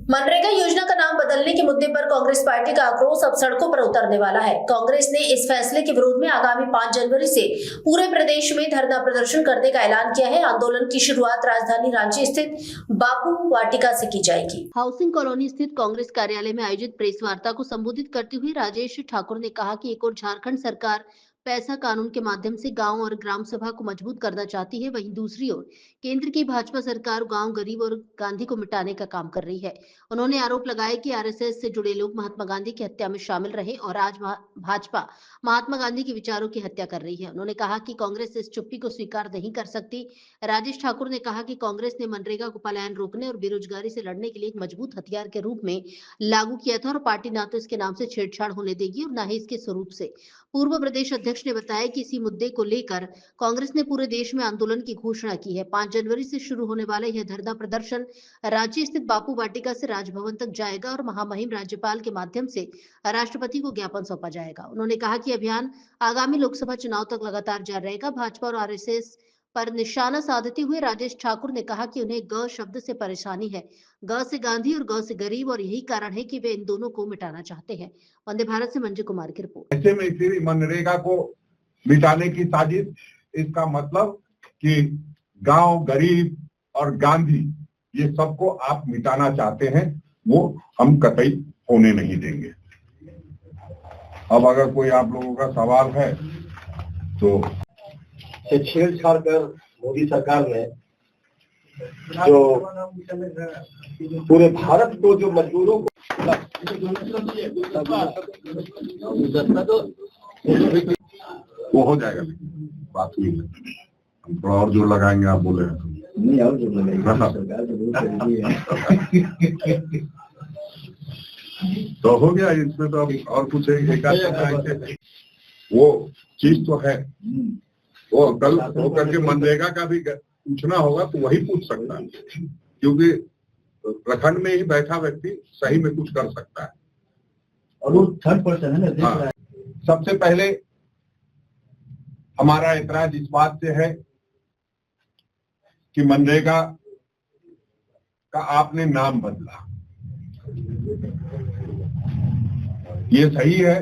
मनरेगा योजना का नाम बदलने के मुद्दे पर कांग्रेस पार्टी का आक्रोश अब सड़कों पर उतरने वाला है। कांग्रेस ने इस फैसले के विरोध में आगामी 5 जनवरी से पूरे प्रदेश में धरना प्रदर्शन करने का ऐलान किया है। आंदोलन की शुरुआत राजधानी रांची स्थित बापू वाटिका से की जाएगी। हाउसिंग कॉलोनी स्थित कांग्रेस कार्यालय में आयोजित प्रेस वार्ता को संबोधित करते हुए राजेश ठाकुर ने कहा कि एक और झारखंड सरकार पैसा कानून के माध्यम से गांव और ग्राम सभा को मजबूत करना चाहती है, वहीं दूसरी ओर केंद्र की भाजपा सरकार गांव, गरीब और गांधी को मिटाने का काम कर रही है। उन्होंने आरोप लगाया कि आरएसएस से जुड़े लोग महात्मा गांधी की हत्या में शामिल रहे और आज भाजपा महात्मा गांधी के विचारों की हत्या कर रही है। उन्होंने कहा कि कांग्रेस इस चुप्पी को स्वीकार नहीं कर सकती। राजेश ठाकुर ने कहा कि कांग्रेस ने मनरेगा को पलायन रोकने और बेरोजगारी से लड़ने के लिए एक मजबूत हथियार के रूप में लागू किया था और पार्टी ना तो इसके नाम से छेड़छाड़ होने देगी और न ही इसके स्वरूप से। पूर्व प्रदेश अध्यक्ष ने बताया कि इसी मुद्दे को लेकर कांग्रेस ने पूरे देश में आंदोलन की घोषणा की है। 5 जनवरी से शुरू होने वाला यह धरना प्रदर्शन रांची स्थित बापू वाटिका से राजभवन तक जाएगा और महामहिम राज्यपाल के माध्यम से राष्ट्रपति को ज्ञापन सौंपा जाएगा। उन्होंने कहा कि अभियान आगामी लोकसभा चुनाव तक लगातार जारी रहेगा। भाजपा और आरएसएस पर निशाना साधते हुए राजेश ठाकुर ने कहा कि उन्हें ग शब्द से परेशानी है। ग से गांधी और ग से गरीब, और यही कारण है कि वे इन दोनों को मिटाना चाहते हैं। वंदे भारत से मंजू कुमार की रिपोर्ट। ऐसे में इसी मनरेगा को मिटाने की साजिश, इसका मतलब कि गांव, गरीब और गांधी ये सबको आप मिटाना चाहते हैं, वो हम कतई होने नहीं देंगे। अब अगर कोई आप लोगों का सवाल है तो छेड़छाड़ कर मोदी सरकार ने जो पूरे भारत को जो मजदूरों को वो हो जाएगा, बात हुई है। हम थोड़ा और जोर लगाएंगे, आप बोले नहीं और जोर लगाएंगे तो हो गया। इसमें तो अब और कुछ एक वो चीज तो है, वो कल होकर के मनरेगा का भी पूछना होगा तो वही पूछ सकता है, क्योंकि प्रखंड में ही बैठा व्यक्ति सही में कुछ कर सकता है और वो थर्ड पर्सन है ना। हाँ। सबसे पहले हमारा ऐतराज इस बात से है कि मनरेगा का आपने नाम बदला। ये सही है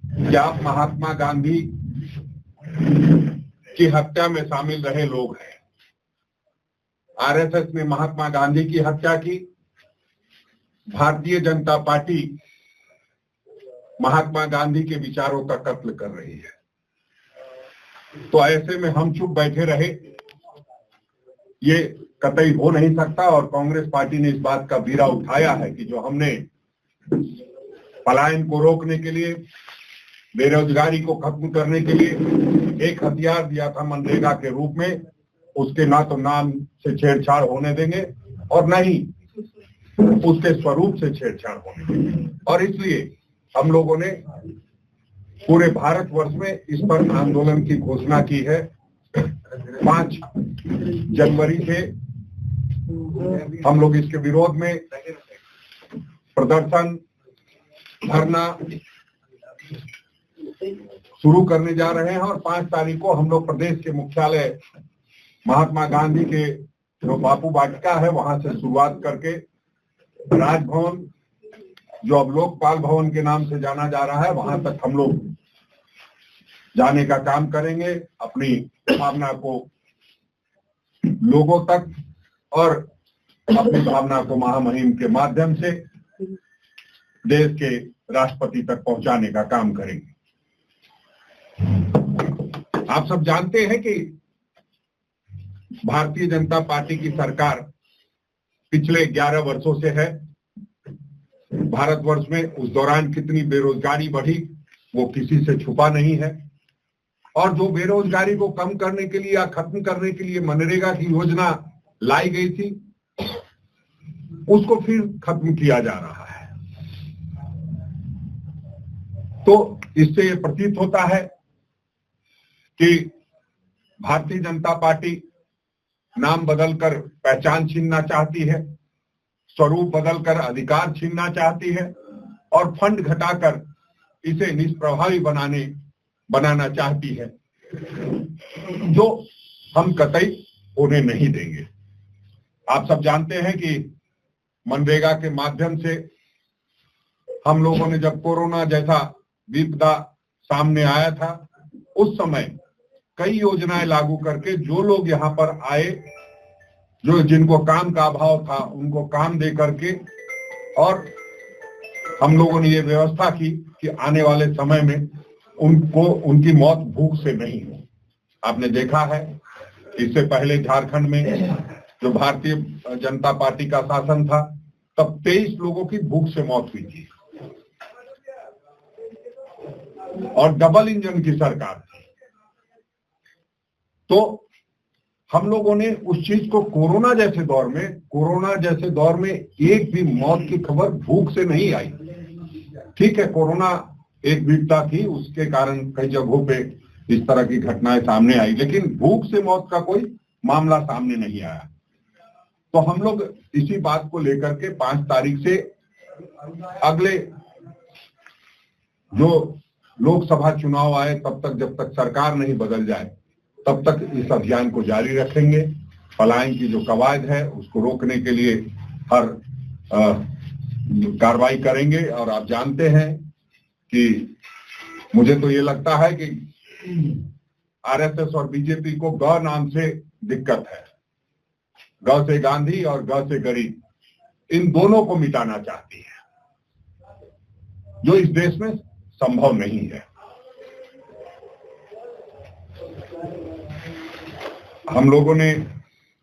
कि आप महात्मा गांधी की हत्या में शामिल रहे लोग हैं। आरएसएस ने महात्मा गांधी की हत्या की, भारतीय जनता पार्टी महात्मा गांधी के विचारों का कत्ल कर रही है। तो ऐसे में हम चुप बैठे रहे, ये कतई हो नहीं सकता। और कांग्रेस पार्टी ने इस बात का बीड़ा उठाया है कि जो हमने पलायन को रोकने के लिए, बेरोजगारी को खत्म करने के लिए एक हथियार दिया था मनरेगा के रूप में, उसके ना तो नाम से छेड़छाड़ होने देंगे और न ही उसके स्वरूप से छेड़छाड़ होने देंगे। और इसलिए हम लोगों ने पूरे भारतवर्ष में इस पर आंदोलन की घोषणा की है। 5 जनवरी से हम लोग इसके विरोध में प्रदर्शन, धरना शुरू करने जा रहे हैं और 5 तारीख को हम लोग प्रदेश के मुख्यालय महात्मा गांधी के जो बापू वाटिका है वहां से शुरुआत करके राजभवन, जो अब लोकपाल भवन के नाम से जाना जा रहा है, वहां तक हम लोग जाने का काम करेंगे, अपनी भावना को लोगों तक और अपनी भावना को महामहिम के माध्यम से देश के राष्ट्रपति तक पहुंचाने का काम करेंगे। आप सब जानते हैं कि भारतीय जनता पार्टी की सरकार पिछले 11 वर्षों से है। भारतवर्ष में उस दौरान कितनी बेरोजगारी बढ़ी वो किसी से छुपा नहीं है। और जो बेरोजगारी को कम करने के लिए या खत्म करने के लिए मनरेगा की योजना लाई गई थी, उसको फिर खत्म किया जा रहा है। तो इससे ये प्रतीत होता है कि भारतीय जनता पार्टी नाम बदलकर पहचान छीनना चाहती है, स्वरूप बदलकर अधिकार छीनना चाहती है और फंड घटाकर इसे निष्प्रभावी बनाना चाहती है, जो हम कतई होने नहीं देंगे। आप सब जानते हैं कि मनरेगा के माध्यम से हम लोगों ने, जब कोरोना जैसा विपदा सामने आया था, उस समय कई योजनाएं लागू करके जो लोग यहाँ पर आए, जो जिनको काम का अभाव था, उनको काम दे करके, और हम लोगों ने ये व्यवस्था की कि आने वाले समय में उनको, उनकी मौत भूख से नहीं हो। आपने देखा है, इससे पहले झारखंड में जो भारतीय जनता पार्टी का शासन था, तब 23 लोगों की भूख से मौत हुई थी, और डबल इंजन की सरकार थी। तो हम लोगों ने उस चीज को, कोरोना जैसे दौर में एक भी मौत की खबर भूख से नहीं आई। ठीक है, कोरोना एक विपदा थी, उसके कारण कई जगहों पे इस तरह की घटनाएं सामने आई, लेकिन भूख से मौत का कोई मामला सामने नहीं आया। तो हम लोग इसी बात को लेकर के 5 तारीख से अगले जो लोकसभा चुनाव आए तब तक, जब तक सरकार नहीं बदल जाए, तब तक इस अभियान को जारी रखेंगे। पलायन की जो कवायद है उसको रोकने के लिए हर कार्रवाई करेंगे। और आप जानते हैं कि मुझे तो ये लगता है कि आरएसएस और बीजेपी को ग नाम से दिक्कत है। ग से गांधी और ग से गरीब, इन दोनों को मिटाना चाहती है, जो इस देश में संभव नहीं है। हम लोगों ने